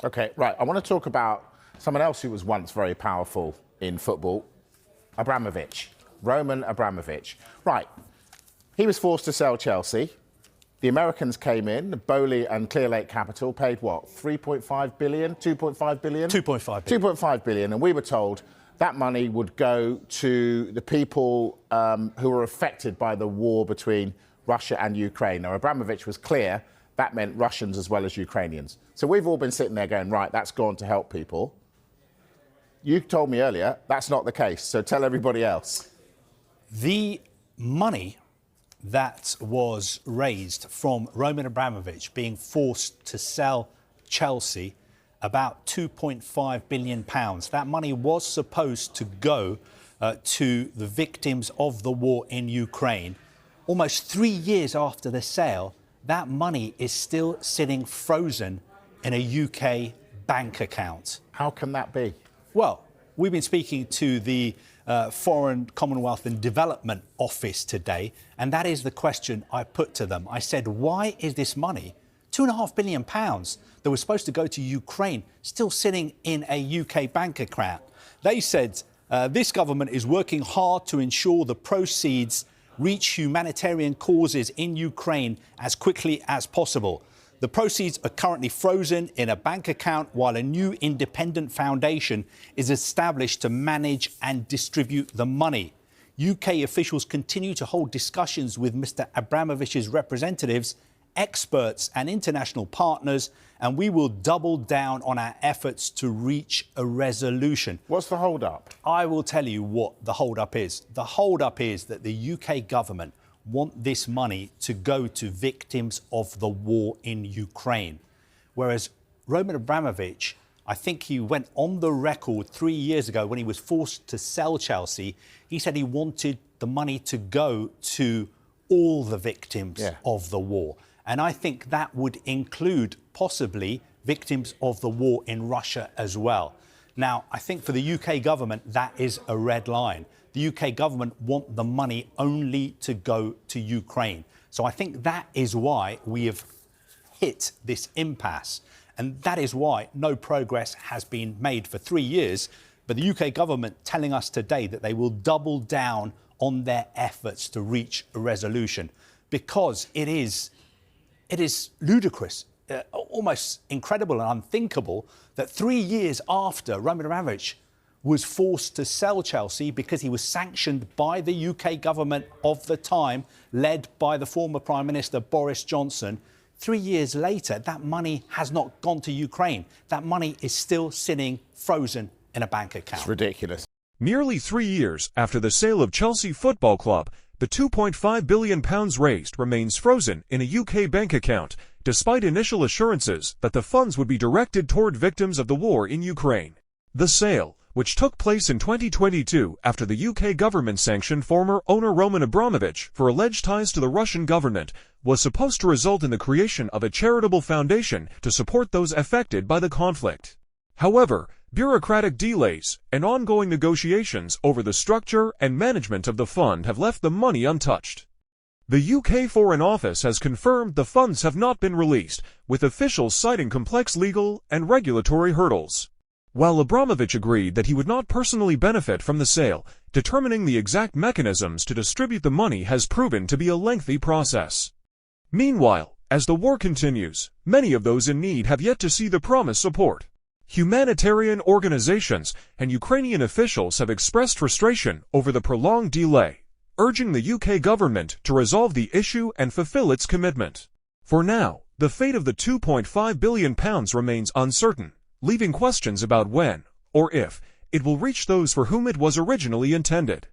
Okay, right. I want to talk about someone else who was once very powerful in football, Abramovich, Roman Abramovich. Right. He was forced to sell Chelsea. The Americans came in, Bowley and Clear Lake Capital paid what, 3.5 billion, 2.5 billion? 2.5 billion. 2.5 billion, and we were told that money would go to the people who were affected by the war between Russia and Ukraine. Now, Abramovich was clear that meant Russians as well as Ukrainians. So we've all been sitting there going, right, that's gone to help people. You told me earlier that's not the case, so tell everybody else. The money that was raised from Roman Abramovich being forced to sell Chelsea, about £2.5 billion. That money was supposed to go to the victims of the war in Ukraine. Almost 3 years after the sale, that money is still sitting frozen in a UK bank account. How can that be? Well, we've been speaking to the Foreign, Commonwealth and Development Office today, and that is the question I put to them. I said, why is this money, £2.5 billion, that was supposed to go to Ukraine, still sitting in a UK bank account? They said this government is working hard to ensure the proceeds reach humanitarian causes in Ukraine as quickly as possible. The proceeds are currently frozen in a bank account while a new independent foundation is established to manage and distribute the money. UK officials continue to hold discussions with Mr. Abramovich's representatives, experts and international partners, and we will double down on our efforts to reach a resolution. What's the hold-up? I will tell you what the hold-up is. The hold-up is that the UK government want this money to go to victims of the war in Ukraine. Whereas Roman Abramovich, I think he went on the record 3 years ago when he was forced to sell Chelsea, he said he wanted the money to go to all the victims of the war. And I think that would include possibly victims of the war in Russia as well. Now, I think for the UK government, that is a red line. The UK government want the money only to go to Ukraine. So I think that is why we have hit this impasse. And that is why no progress has been made for 3 years. But the UK government telling us today that they will double down on their efforts to reach a resolution, because it is ludicrous, almost incredible and unthinkable that 3 years after Roman Abramovich was forced to sell Chelsea because he was sanctioned by the UK government of the time, led by the former Prime Minister Boris Johnson. 3 years later, that money has not gone to Ukraine. That money is still sitting frozen in a bank account. It's ridiculous. Nearly 3 years after the sale of Chelsea Football Club, the £2.5 billion raised remains frozen in a UK bank account, despite initial assurances that the funds would be directed toward victims of the war in Ukraine. The sale, which took place in 2022 after the UK government sanctioned former owner Roman Abramovich for alleged ties to the Russian government, was supposed to result in the creation of a charitable foundation to support those affected by the conflict. However, bureaucratic delays and ongoing negotiations over the structure and management of the fund have left the money untouched. The UK Foreign Office has confirmed the funds have not been released, with officials citing complex legal and regulatory hurdles. While Abramovich agreed that he would not personally benefit from the sale, determining the exact mechanisms to distribute the money has proven to be a lengthy process. Meanwhile, as the war continues, many of those in need have yet to see the promised support. Humanitarian organizations and Ukrainian officials have expressed frustration over the prolonged delay, urging the UK government to resolve the issue and fulfill its commitment. For now, the fate of the £2.5 billion remains uncertain, leaving questions about when, or if, it will reach those for whom it was originally intended.